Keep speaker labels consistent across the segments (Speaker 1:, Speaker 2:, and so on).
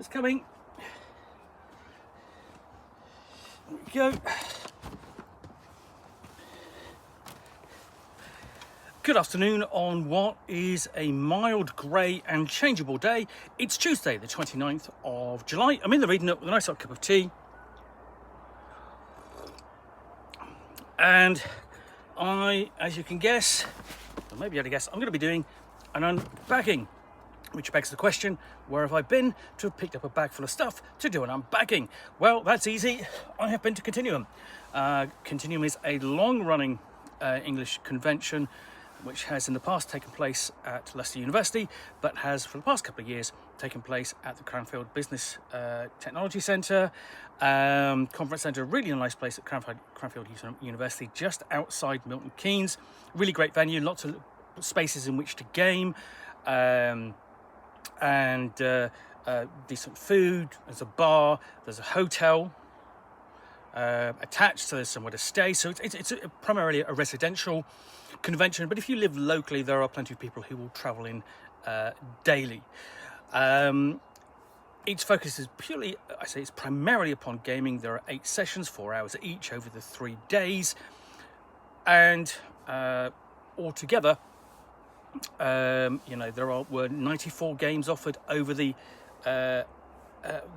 Speaker 1: It's coming. There we go. Good afternoon on what is a mild, grey and changeable day. It's Tuesday the 29th of July. I'm in the reading nook with a nice hot cup of tea. And as you can guess, or maybe you had to guess, I'm going to be doing an unbagging. Which begs the question, where have I been to have picked up a bag full of stuff to do an unbagging? Well, that's easy. I have been to Continuum. Continuum is a long-running English convention which has in the past taken place at Leicester University, but has for the past couple of years taken place at the Cranfield Business Technology Centre, Conference Centre, really a nice place at Cranfield University, just outside Milton Keynes. Really great venue, lots of spaces in which to game, and decent food. There's a bar, there's a hotel attached, so there's somewhere to stay. So it's primarily a residential convention, but if you live locally, there are plenty of people who will travel in daily. Its focus is purely, it's primarily upon gaming. There are 8 sessions, 4 hours each over the 3 days, and altogether, there were 94 games offered over the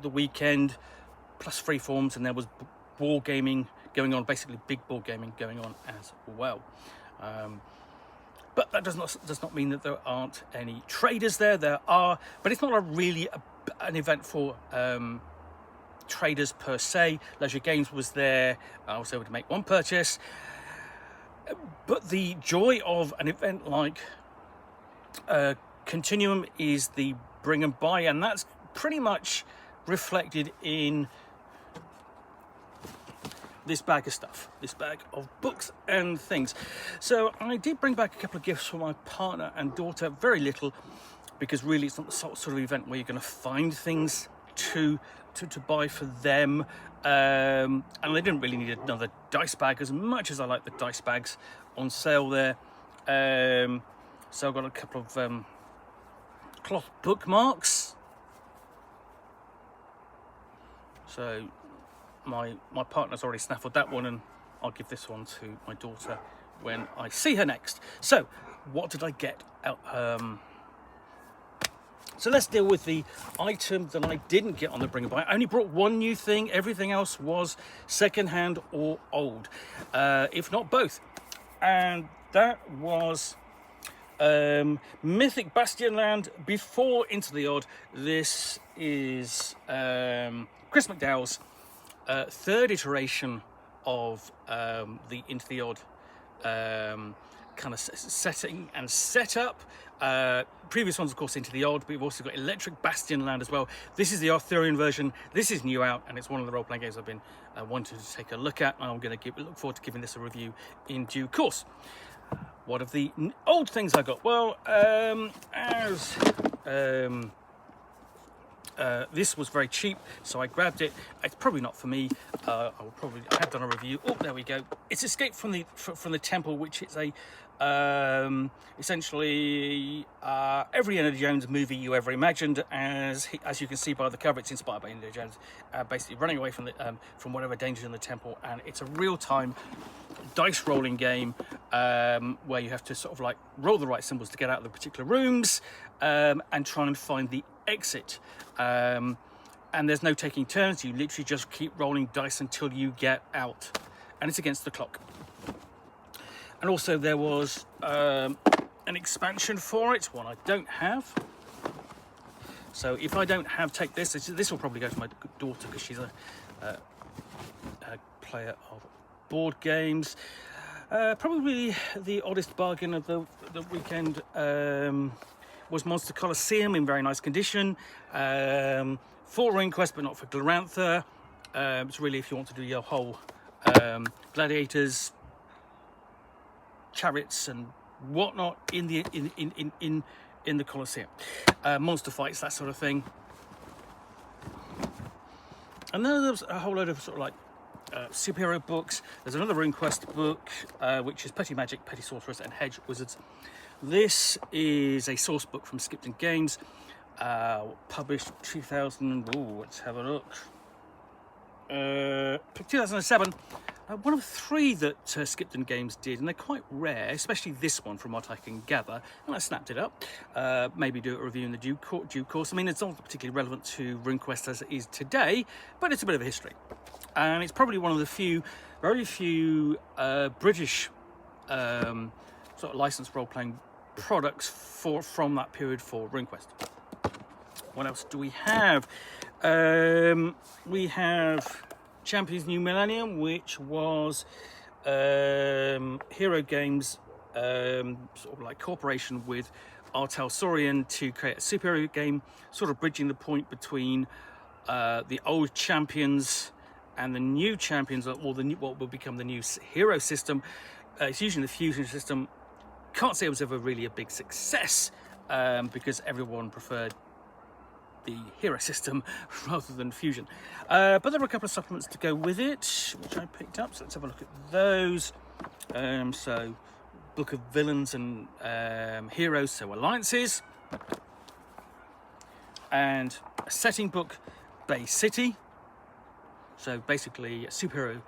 Speaker 1: weekend, plus free forms, and there was board gaming going on, basically big board gaming going on as well. But that does not mean that there aren't any traders there. There are, but it's not really an event for traders per se. Leisure Games was there. I was able to make one purchase. But the joy of an event like Continuum is the bring and buy, and that's pretty much reflected in this bag of stuff, this bag of books and things. So I did bring back a couple of gifts for my partner and daughter, very little, because really it's not the sort of event where you're going to find things to buy for them, and they didn't really need another dice bag as much as I like the dice bags on sale there. So I've got a couple of cloth bookmarks. So my partner's already snaffled that one, and I'll give this one to my daughter when I see her next. So what did I get out? So let's deal with the item that I didn't get on the bring and buy. I only brought one new thing. Everything else was second-hand or old, if not both. And that was Mythic Bastionland before Into the Odd. This is Chris McDowell's third iteration of the Into the Odd kind of setting and setup. Previous ones, of course, Into the Odd, but we've also got Electric Bastionland as well. This is the Arthurian version. This is new out, and it's one of the role-playing games I've been wanting to take a look at, and I'm going to look forward to giving this a review in due course. What of the old things I got? Well, this was very cheap, so I grabbed it. It's probably not for me. I have done a review. Oh, there we go. It's Escape from the Temple, which is a essentially every Indiana Jones movie you ever imagined. As you can see by the cover, it's inspired by Indiana Jones, basically running away from whatever danger in the temple. And it's a real-time dice rolling game where you have to sort of like roll the right symbols to get out of the particular rooms and try and find the exit. And there's no taking turns. You literally just keep rolling dice until you get out, and it's against the clock. And also there was an expansion for it, one I don't have. So if I don't take this will probably go to my daughter, because she's a player of board games. Probably the oddest bargain of the weekend was Monster Colosseum in very nice condition. For RuneQuest, but not for Glorantha. It's really if you want to do your whole gladiators, chariots, and whatnot in the Colosseum, monster fights, that sort of thing. And then there's a whole load of sort of like superhero books. There's another RuneQuest book, which is Petty Magic, Petty Sorcerers, and Hedge Wizards. This is a source book from Skipton Games. published 2000. Ooh, let's have a look. 2007. One of 3 that Skipton Games did, and they're quite rare, especially this one from what I can gather, and I snapped it up. Maybe do a review in the due course. I mean, it's not particularly relevant to RuneQuest as it is today, but it's a bit of a history. And it's probably one of the very few British sort of licensed role-playing products from that period for RuneQuest. What else do we have? We have Champions New Millennium, which was Hero Games sort of like cooperation with Artel Saurian to create a superhero game, sort of bridging the point between the old champions and the new champions, or what will become the new hero system. It's using the fusion system. Can't say it was ever really a big success because everyone preferred the hero system rather than fusion, but there were a couple of supplements to go with it which I picked up, so let's have a look at those. So book of villains and heroes, so alliances, and a setting book, Bay City, so basically a superhero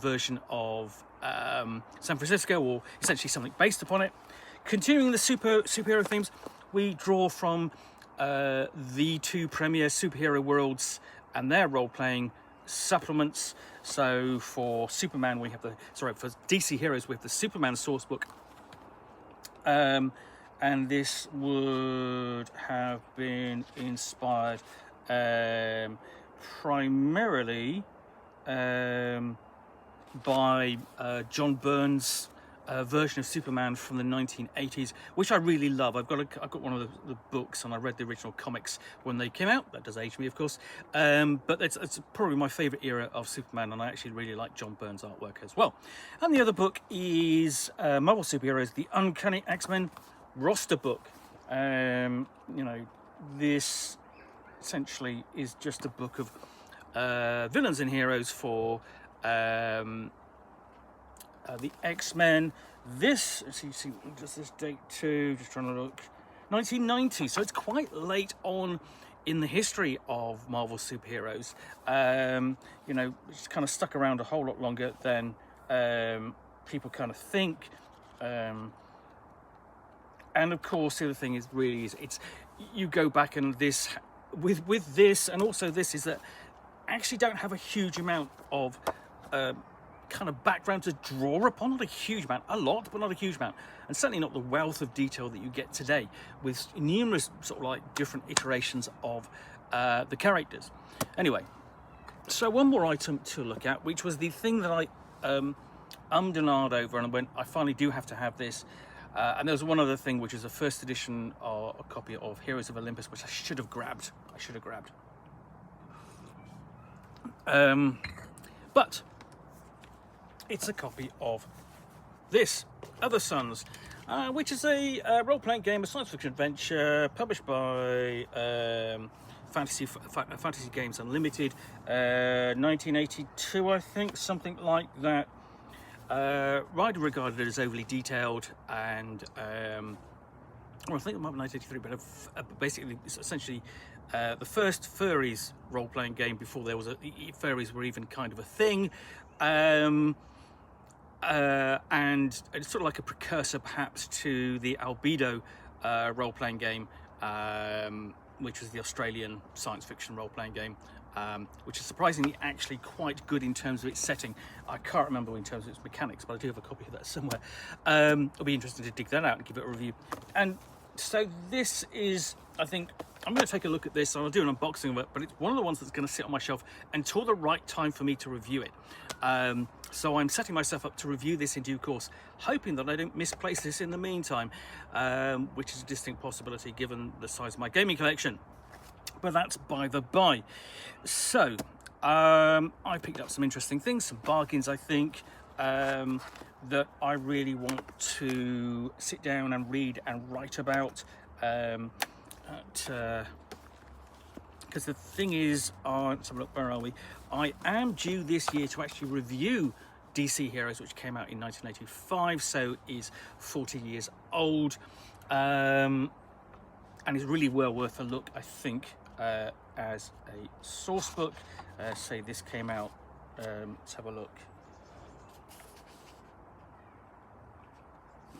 Speaker 1: version of San Francisco, or essentially something based upon it. Continuing the superhero themes, we draw from the 2 premier superhero worlds and their role-playing supplements. So for Superman, we have for DC Heroes, we have the Superman source book, and this would have been inspired primarily by John Byrne's version of Superman from the 1980s, which I really love. I've got one of the books, and I read the original comics when they came out. That does age me, of course, but it's probably my favourite era of Superman, and I actually really like John Byrne's artwork as well. And the other book is Marvel Superheroes, the Uncanny X-Men roster book. You know, this essentially is just a book of villains and heroes for the X-Men. This, see, just this date too, just trying to look, 1990, so it's quite late on in the history of Marvel superheroes. You know, it's kind of stuck around a whole lot longer than people kind of think. And of course, the other thing is really it's you go back and this with this, and also this is that I actually don't have a huge amount of kind of background to draw upon. Not a huge amount, a lot, but not a huge amount, and certainly not the wealth of detail that you get today with numerous sort of like different iterations of the characters. Anyway, so one more item to look at, which was the thing that I and ahed over, and I finally do have to have this. And there was one other thing, which is a first edition or a copy of Heroes of Olympus, which I should have grabbed. But it's a copy of this, Other Suns, which is a role-playing game, a science fiction adventure published by Fantasy Games Unlimited, 1982, I think, something like that. Widely regarded as overly detailed, and well, I think it might be 1983, but basically it's essentially the first furries role-playing game before there was furries were even kind of a thing. And it's sort of like a precursor perhaps to the Albedo role-playing game, which was the Australian science fiction role-playing game, which is surprisingly actually quite good in terms of its setting. I can't remember in terms of its mechanics, but I do have a copy of that somewhere. It'll be interesting to dig that out and give it a review. And so this is, I think, I'm going to take a look at this, and I'll do an unboxing of it, but it's one of the ones that's going to sit on my shelf until the right time for me to review it. So I'm setting myself up to review this in due course, hoping that I don't misplace this in the meantime, which is a distinct possibility given the size of my gaming collection. But that's by the by. So I picked up some interesting things, some bargains, I think, that I really want to sit down and read and write about. Because the thing is, let's have a look, where are we? I am due this year to actually review DC Heroes, which came out in 1985, so is 40 years old. And and it's really well worth a look, I think, as a source book. Say this came out, let's have a look.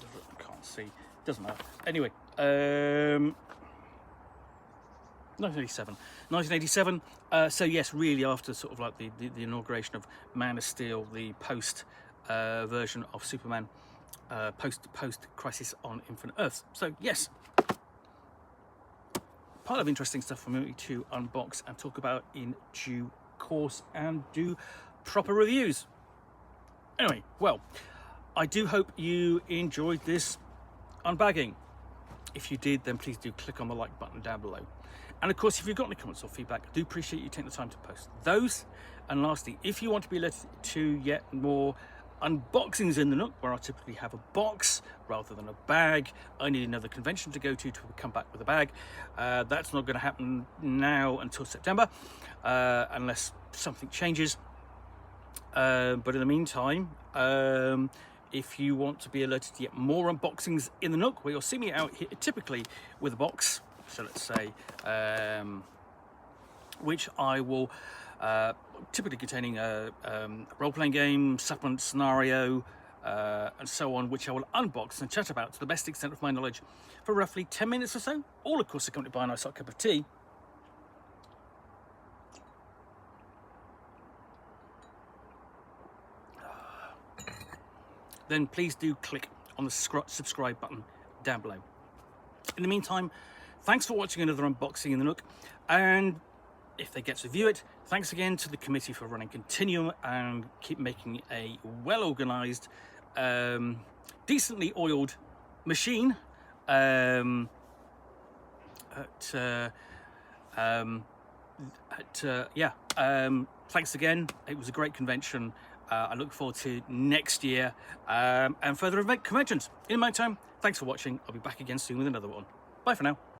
Speaker 1: I can't see, doesn't matter. Anyway, 1987. So yes, really after sort of like the inauguration of Man of Steel, the post version of Superman, post Crisis on Infinite Earths. So yes, pile of interesting stuff for me to unbox and talk about in due course and do proper reviews. Anyway, well, I do hope you enjoyed this unbagging. If you did, then please do click on the like button down below. And of course, if you've got any comments or feedback, I do appreciate you taking the time to post those. And lastly, if you want to be alerted to yet more unboxings in the Nook, where I typically have a box rather than a bag, I need another convention to go to come back with a bag. That's not going to happen now until September, unless something changes. But in the meantime, if you want to be alerted to yet more unboxings in the Nook, where you'll see me out here typically with a box, so let's say, which I will typically containing a role-playing game, supplement scenario, and so on, which I will unbox and chat about to the best extent of my knowledge for roughly 10 minutes or so, all of course accompanied by a nice hot cup of tea. Then please do click on the subscribe button down below. In the meantime, thanks for watching another unboxing in the Nook, and if they get to view it, thanks again to the committee for running Continuum and keep making a well-organised, decently oiled machine. Thanks again. It was a great convention. I look forward to next year and further event conventions. In the meantime, thanks for watching. I'll be back again soon with another one. Bye for now.